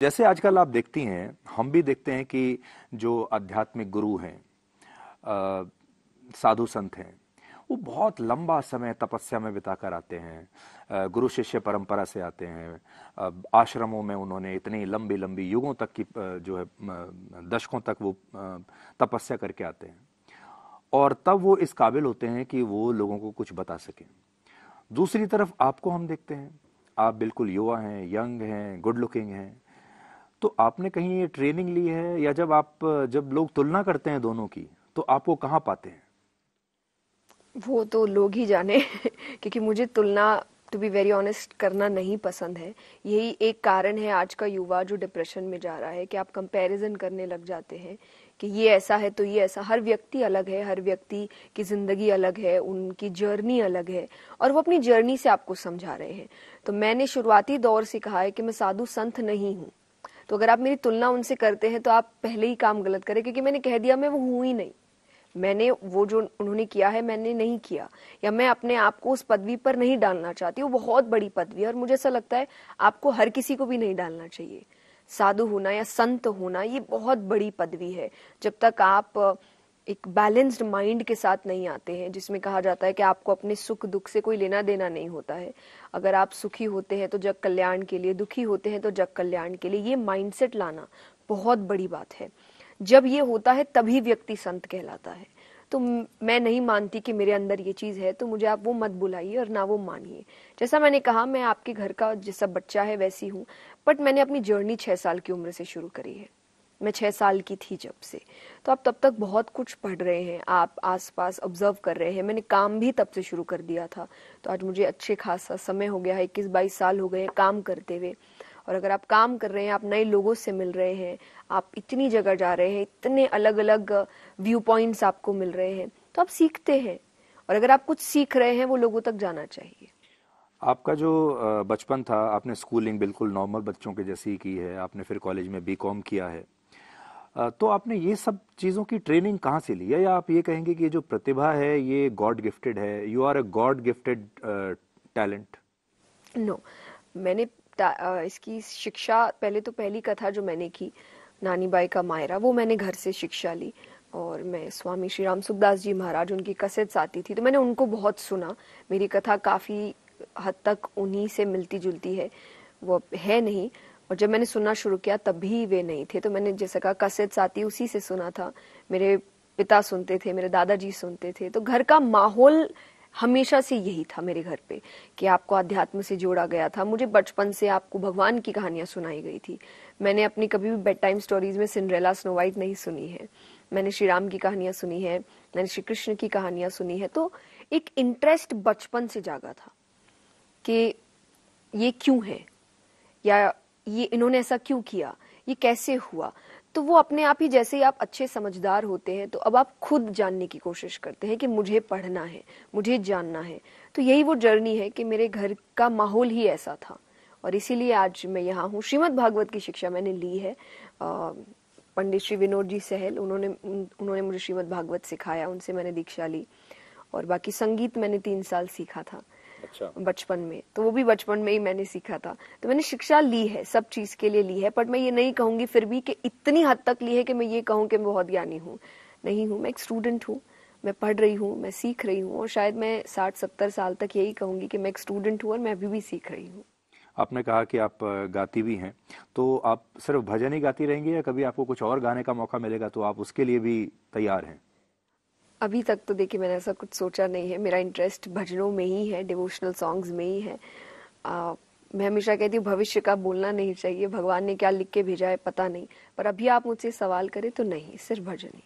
जैसे आजकल आप देखती हैं, हम भी देखते हैं कि जो आध्यात्मिक गुरु हैं, साधु संत हैं, वो बहुत लंबा समय तपस्या में बिताकर आते हैं। गुरु शिष्य परंपरा से आते हैं। आश्रमों में उन्होंने इतनी लंबी लंबी युगों तक की जो है दशकों तक वो तपस्या करके आते हैं और तब वो इस काबिल होते हैं कि वो लोगों को कुछ बता सकें। दूसरी तरफ आपको हम देखते हैं, आप बिल्कुल युवा हैं, यंग हैं, गुड लुकिंग हैं। तो आपने कहीं ये ट्रेनिंग ली है, या जब लोग तुलना करते हैं दोनों की, तो आप वो कहाँ पाते हैं? वो तो लोग ही जाने क्योंकि मुझे तुलना टू बी वेरी ऑनेस्ट करना नहीं पसंद है। यही एक कारण है आज का युवा जो डिप्रेशन में जा रहा है कि आप कंपैरिजन करने लग जाते हैं कि ये ऐसा है तो ये ऐसा। हर व्यक्ति अलग है, हर व्यक्ति की जिंदगी अलग है, उनकी जर्नी अलग है और वो अपनी जर्नी से आपको समझा रहे हैं। तो मैंने शुरुआती दौर से कहा है कि मैं साधु संत नहीं हूँ। तो अगर आप मेरी तुलना उनसे करते हैं तो आप पहले ही काम गलत करें, क्योंकि मैंने कह दिया मैं वो हूं ही नहीं। मैंने वो जो उन्होंने किया है मैंने नहीं किया, या मैं अपने आप को उस पदवी पर नहीं डालना चाहती। वो बहुत बड़ी पदवी है और मुझे ऐसा लगता है आपको हर किसी को भी नहीं डालना चाहिए। साधु होना या संत होना ये बहुत बड़ी पदवी है। जब तक आप एक बैलेंस्ड माइंड के साथ नहीं आते हैं, जिसमें कहा जाता है कि आपको अपने सुख दुख से कोई लेना देना नहीं होता है। अगर आप सुखी होते हैं तो जग कल्याण के लिए, दुखी होते हैं तो जग कल्याण के लिए, ये माइंडसेट लाना बहुत बड़ी बात है। जब ये होता है तभी व्यक्ति संत कहलाता है। तो मैं नहीं मानती कि मेरे अंदर ये चीज है, तो मुझे आप वो मत बुलाइए और ना वो मानिए। जैसा मैंने कहा, मैं आपके घर का जैसा बच्चा है वैसी हूँ, बट मैंने अपनी जर्नी 6 साल की उम्र से शुरू करी है। मैं 6 साल की थी जब से। तो आप तब तक बहुत कुछ पढ़ रहे हैं, आप आसपास ऑब्जर्व कर रहे हैं। मैंने काम भी तब से शुरू कर दिया था। तो आज मुझे अच्छे खासा समय हो गया है, 21-22 साल हो गए हैं काम करते हुए। और अगर आप काम कर रहे हैं, आप नए लोगों से मिल रहे हैं, आप इतनी जगह जा रहे हैं, इतने अलग अलग व्यू पॉइंट्स आपको मिल रहे हैं, तो आप सीखते हैं। और अगर आप कुछ सीख रहे हैं वो लोगों तक जाना चाहिए। आपका जो बचपन था, आपने स्कूलिंग बिल्कुल नॉर्मल बच्चों के जैसी ही की है, आपने फिर कॉलेज में बीकॉम किया है। तो आपने ये सब चीज़ों की ट्रेनिंग कहाँ से ली है, या आप ये कहेंगे कि ये जो प्रतिभा है ये गॉड गिफ्टेड है, you are a god gifted talent? No, मैंने इसकी शिक्षा, पहले तो पहली कथा जो मैंने की नानी बाई का मायरा, वो मैंने घर से शिक्षा ली। और मैं स्वामी श्री राम सुखदास जी महाराज, उनकी कैसेट्स आती थी तो मैंने उनको बहुत सुना। मेरी कथा काफी हद तक उन्हीं से मिलती जुलती है, वो है नहीं। और जब मैंने सुनना शुरू किया तब भी वे नहीं थे, तो मैंने जैसे कहा कैसेट्स आती उसी से सुना था। मेरे पिता सुनते थे, मेरे दादाजी सुनते थे। तो घर का माहौल हमेशा से यही था मेरे घर पे कि आपको अध्यात्म से जोड़ा गया था। मुझे बचपन से आपको भगवान की कहानियां सुनाई गई थी। मैंने अपनी कभी भी बेड टाइम स्टोरीज में सिंड्रेला, स्नो वाइट नहीं सुनी है। मैंने श्री राम की कहानियां सुनी है, मैंने श्री कृष्ण की कहानियां सुनी है। तो एक इंटरेस्ट बचपन से जागा था कि ये क्यों है, या ये इन्होंने ऐसा क्यों किया, ये कैसे हुआ। तो वो अपने आप ही, जैसे ही आप अच्छे समझदार होते हैं तो अब आप खुद जानने की कोशिश करते हैं कि मुझे पढ़ना है, मुझे जानना है। तो यही वो जर्नी है कि मेरे घर का माहौल ही ऐसा था और इसीलिए आज मैं यहाँ हूँ। श्रीमद् भागवत की शिक्षा मैंने ली है। पंडित श्री विनोद जी सहल, उन्होंने मुझे श्रीमद् भागवत सिखाया, उनसे मैंने दीक्षा ली। और बाकी संगीत मैंने 3 साल सीखा था। अच्छा। बचपन में, तो वो भी बचपन में ही मैंने सीखा था। तो मैंने शिक्षा ली है, सब चीज के लिए ली है, बट मैं ये नहीं कहूंगी फिर भी कि इतनी हद तक ली है कि मैं ये कहूँ कि मैं बहुत ज्ञानी हूँ। नहीं हूँ, मैं एक स्टूडेंट हूँ। मैं पढ़ रही हूँ, मैं सीख रही हूँ, और शायद मैं 60-70 साल तक यही कहूंगी कि मैं एक स्टूडेंट हूँ और मैं अभी भी सीख रही हूँ। आपने कहा कि आप गाती भी हैं, तो आप सिर्फ भजन ही गाती रहेंगी, या कभी आपको कुछ और गाने का मौका मिलेगा तो आप उसके लिए भी तैयार हैं? अभी तक तो देखिए मैंने ऐसा कुछ सोचा नहीं है। मेरा इंटरेस्ट भजनों में ही है, डिवोशनल सॉन्ग्स में ही है। मैं हमेशा कहती हूँ भविष्य का बोलना नहीं चाहिए, भगवान ने क्या लिख के भेजा है पता नहीं। पर अभी आप मुझसे सवाल करें तो नहीं, सिर्फ भजन ही।